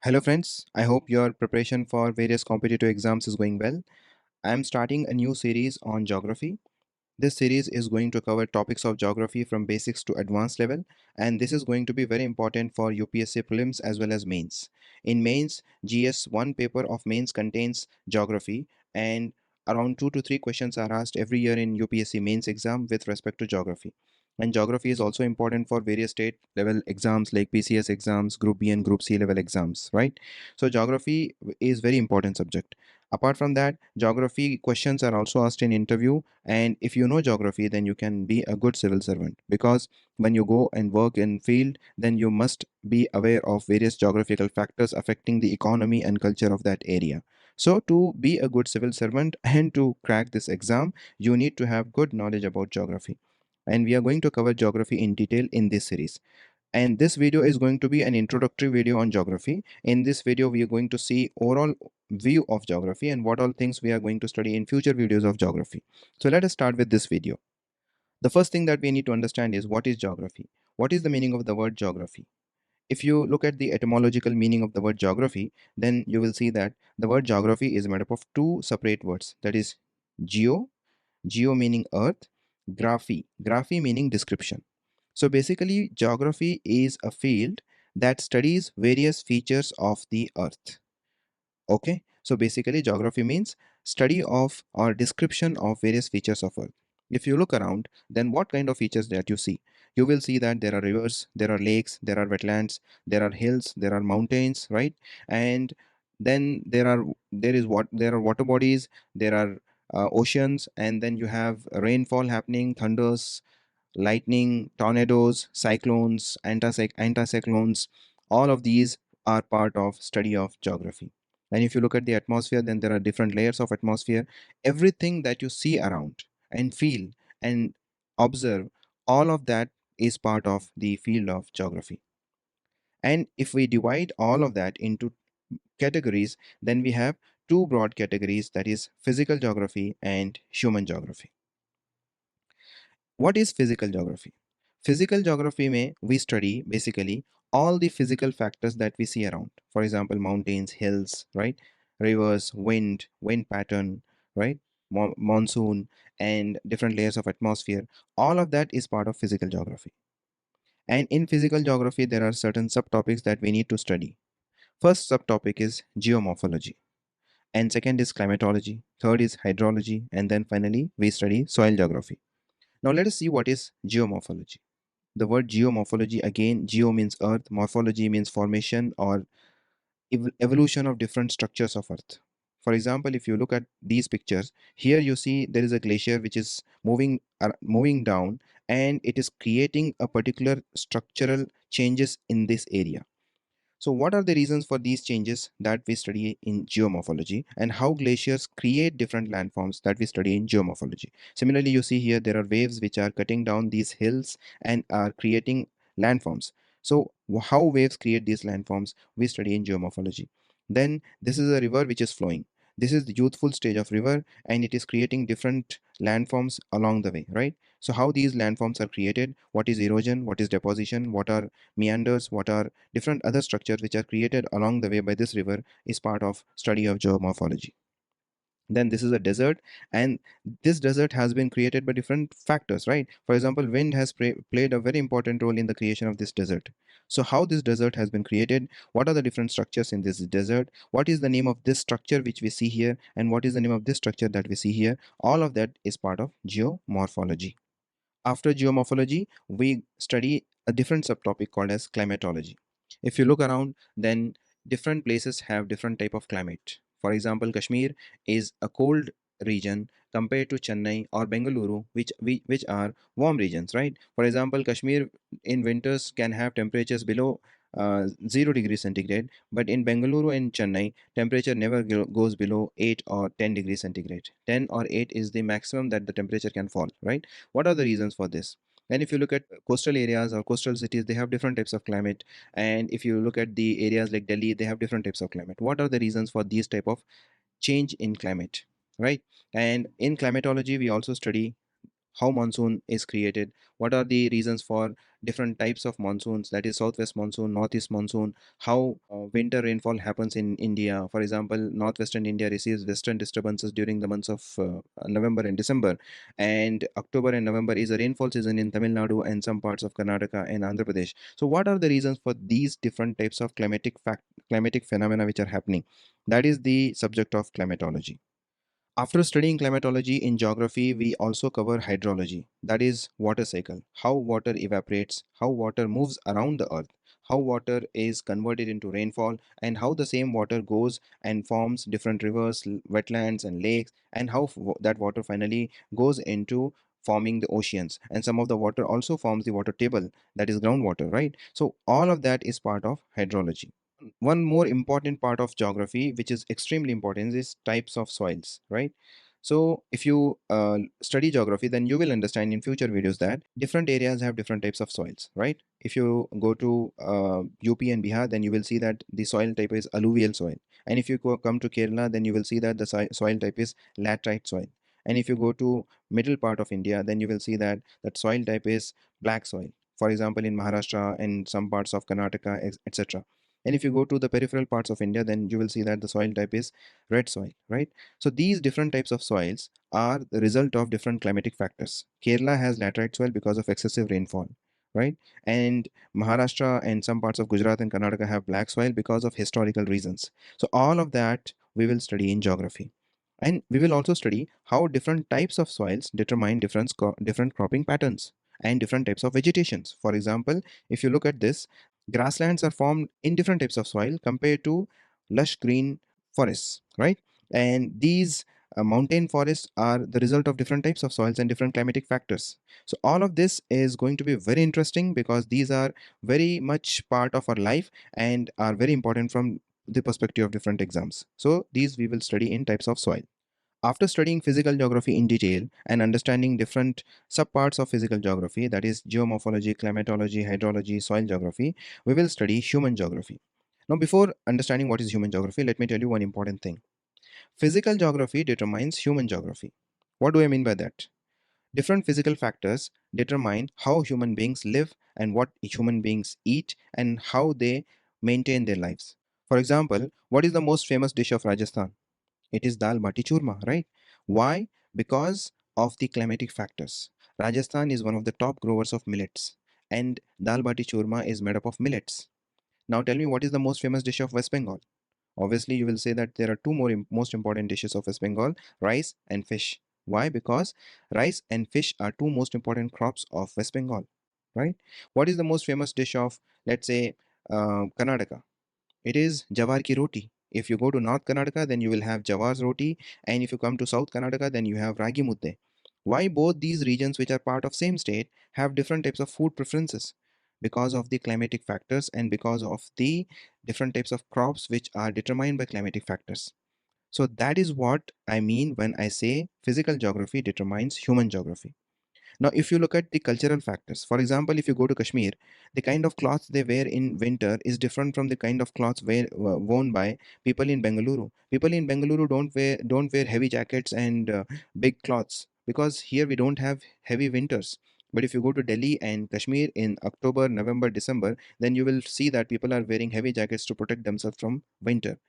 Hello friends, I hope your preparation for various competitive exams is going well. I am starting a new series on geography. This series is going to cover topics of geography from basics to advanced level, and this is going to be very important for UPSC prelims as well as mains. In mains, GS 1 paper of mains contains geography, and around 2 to 3 questions are asked every year in UPSC mains exam with respect to geography. And geography is also important for various state level exams like PCS exams, Group B and Group C level exams, right? So geography is very important subject. Apart from that, geography questions are also asked in interview, and if you know geography, then you can be a good civil servant, because when you go and work in field, then you must be aware of various geographical factors affecting the economy and culture of that area. So to be a good civil servant and to crack this exam, you need to have good knowledge about geography. And we are going to cover geography in detail in this series. And this video is going to be an introductory video on geography. In this video, we are going to see overall view of geography and what all things we are going to study in future videos of geography. So let us start with this video. The first thing that we need to understand is what is geography. What is the meaning of the word geography? If you look at the etymological meaning of the word geography, then you will see that the word geography is made up of two separate words, that is geo meaning earth, graphy meaning description. So basically, geography is a field that studies various features of the earth. Okay, so basically, geography means study of or description of various features of earth. If you look around, then what kind of features that you see? You will see that there are rivers, there are lakes, there are wetlands, there are hills, there are mountains, right? And then there are water bodies, there are oceans, and then you have rainfall happening, thunders, lightning, tornadoes, cyclones, anticyclones. All of these are part of study of geography. And if you look at the atmosphere, then there are different layers of atmosphere. Everything that you see around and feel and observe, all of that is part of the field of geography. And if we divide all of that into categories, then we have two broad categories, that is physical geography and human geography. What is physical geography? Physical geography may we study basically all the physical factors that we see around. For example, mountains, hills, right? Rivers, wind pattern, right? Monsoon and different layers of atmosphere. All of that is part of physical geography. And in physical geography, there are certain subtopics that we need to study. First subtopic is geomorphology, and second is climatology, third is hydrology, and then finally we study soil geography. Now let us see what is geomorphology. The word geomorphology, again, geo means earth, morphology means formation or evolution of different structures of earth. For example, if you look at these pictures, here you see there is a glacier which is moving down, and it is creating a particular structural changes in this area. So, what are the reasons for these changes that we study in geomorphology, and how glaciers create different landforms that we study in geomorphology? Similarly, you see here there are waves which are cutting down these hills and are creating landforms. So, how waves create these landforms we study in geomorphology. Then, this is a river which is flowing. This is the youthful stage of river, and it is creating different landforms along the way, right? So, how these landforms are created, what is erosion, what is deposition, what are meanders, what are different other structures which are created along the way by this river, is part of study of geomorphology. Then this is a desert, and this desert has been created by different factors, right? For example, wind has played a very important role in the creation of this desert. So how this desert has been created, what are the different structures in this desert, what is the name of this structure which we see here, and what is the name of this structure that we see here, all of that is part of geomorphology. After geomorphology, we study a different subtopic called as climatology. If you look around, then different places have different type of climate. For example, Kashmir is a cold region compared to Chennai or Bengaluru, which are warm regions, right? For example, Kashmir in winters can have temperatures below 0 degrees centigrade, but in Bengaluru and Chennai, temperature never goes below 8 or 10 degrees centigrade. 10 or 8 is the maximum that the temperature can fall, right? What are the reasons for this? And if you look at coastal areas or coastal cities, they have different types of climate. And if you look at the areas like Delhi, they have different types of climate. What are the reasons for these type of change in climate, right? And in climatology, we also study how monsoon is created, what are the reasons for different types of monsoons, that is southwest monsoon, northeast monsoon, how winter rainfall happens in India. For example, northwestern India receives western disturbances during the months of November and December, and October and November is a rainfall season in Tamil Nadu and some parts of Karnataka and Andhra Pradesh. So what are the reasons for these different types of climatic phenomena which are happening? That is the subject of climatology. After studying climatology in geography, we also cover hydrology, that is, water cycle, how water evaporates, how water moves around the earth, how water is converted into rainfall, and how the same water goes and forms different rivers, wetlands, and lakes, and how that water finally goes into forming the oceans. And some of the water also forms the water table, that is groundwater, right? So, all of that is part of hydrology. One more important part of geography which is extremely important is types of soils, right? So if you study geography, then you will understand in future videos that different areas have different types of soils, right? If you go to UP and Bihar, then you will see that the soil type is alluvial soil, and if you come to Kerala, then you will see that the soil type is laterite soil, and if you go to middle part of India, then you will see that soil type is black soil, for example in Maharashtra and some parts of Karnataka, etc. And if you go to the peripheral parts of India, then you will see that the soil type is red soil, right? So these different types of soils are the result of different climatic factors. Kerala has laterite soil because of excessive rainfall, right? And Maharashtra and some parts of Gujarat and Karnataka have black soil because of historical reasons. So all of that we will study in geography. And we will also study how different types of soils determine different cropping patterns and different types of vegetations. For example, if you look at this, grasslands are formed in different types of soil compared to lush green forests, right? And these mountain forests are the result of different types of soils and different climatic factors. So all of this is going to be very interesting because these are very much part of our life and are very important from the perspective of different exams. So these we will study in types of soil. After studying physical geography in detail and understanding different subparts of physical geography, that is geomorphology, climatology, hydrology, soil geography, we will study human geography. Now, before understanding what is human geography, let me tell you one important thing. Physical geography determines human geography. What do I mean by that? Different physical factors determine how human beings live and what human beings eat and how they maintain their lives. For example, what is the most famous dish of Rajasthan? It is dal bati churma, right? Why? Because of the climatic factors. Rajasthan is one of the top growers of millets, and dal bati churma is made up of millets. Now tell me, what is the most famous dish of West Bengal? Obviously, you will say that there are two more most important dishes of West Bengal: rice and fish. Why? Because rice and fish are two most important crops of West Bengal, right? What is the most famous dish of, let's say, Karnataka? It is jawar ki roti. If you go to North Karnataka, then you will have jawar's roti, and if you come to South Karnataka, then you have ragi mudde. Why both these regions, which are part of same state, have different types of food preferences? Because of the climatic factors and because of the different types of crops which are determined by climatic factors. So that is what I mean when I say physical geography determines human geography. Now, if you look at the cultural factors, for example, if you go to Kashmir, the kind of cloths they wear in winter is different from the kind of cloths worn by people in Bengaluru. People in Bengaluru don't wear heavy jackets and big cloths because here we don't have heavy winters. But if you go to Delhi and Kashmir in October, November, December, then you will see that people are wearing heavy jackets to protect themselves from winter.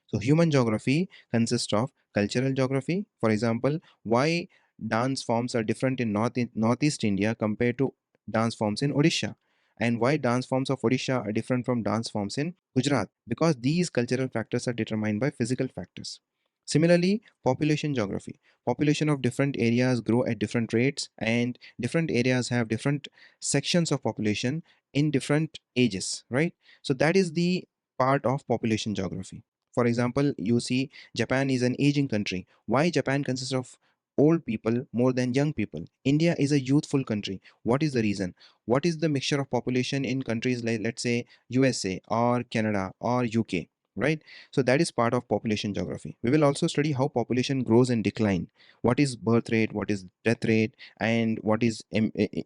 So human geography consists of cultural geography. For example, why dance forms are different in Northeast India compared to dance forms in Odisha, and why dance forms of Odisha are different from dance forms in Gujarat, because these cultural factors are determined by physical factors. Similarly, population geography. Population of different areas grow at different rates, and different areas have different sections of population in different ages, right? So that is the part of population geography. For example, you see Japan is an aging country. Why Japan consists of old people more than young people? India is a youthful country. What is the reason? What is the mixture of population in countries like, let's say, USA or Canada or UK? Right? So that is part of population geography. We will also study how population grows and decline. What is birth rate? What is death rate? And what is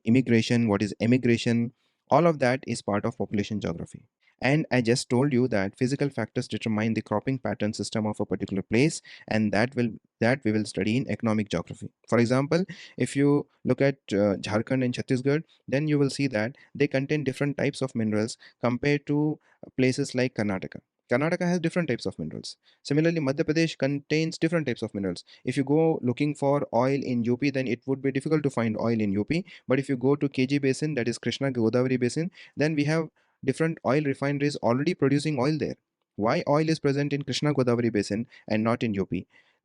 immigration? What is emigration? All of that is part of population geography. And I just told you that physical factors determine the cropping pattern system of a particular place, and that we will study in economic geography. For example, if you look at Jharkhand and Chhattisgarh, then you will see that they contain different types of minerals compared to places like Karnataka. Karnataka has different types of minerals. Similarly, Madhya Pradesh contains different types of minerals. If you go looking for oil in UP, then it would be difficult to find oil in UP. But if you go to KG Basin, that is Krishna Godavari Basin, then we have different oil refineries already producing oil there. Why oil is present in Krishna Godavari Basin and not in UP?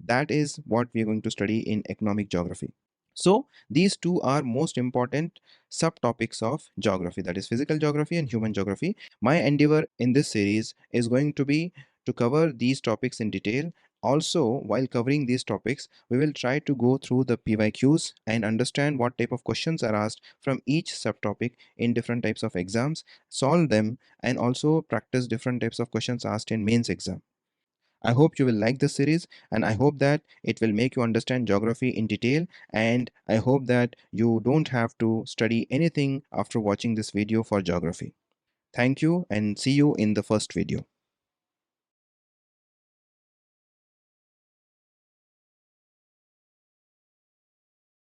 That is what we are going to study in economic geography. So these two are most important subtopics of geography, that is physical geography and human geography. My endeavor in this series is going to be to cover these topics in detail. Also, while covering these topics, we will try to go through the PYQs and understand what type of questions are asked from each subtopic in different types of exams, solve them, and also practice different types of questions asked in mains exam. I hope you will like this series, and I hope that it will make you understand geography in detail, and I hope that you don't have to study anything after watching this video for geography. Thank you and see you in the first video.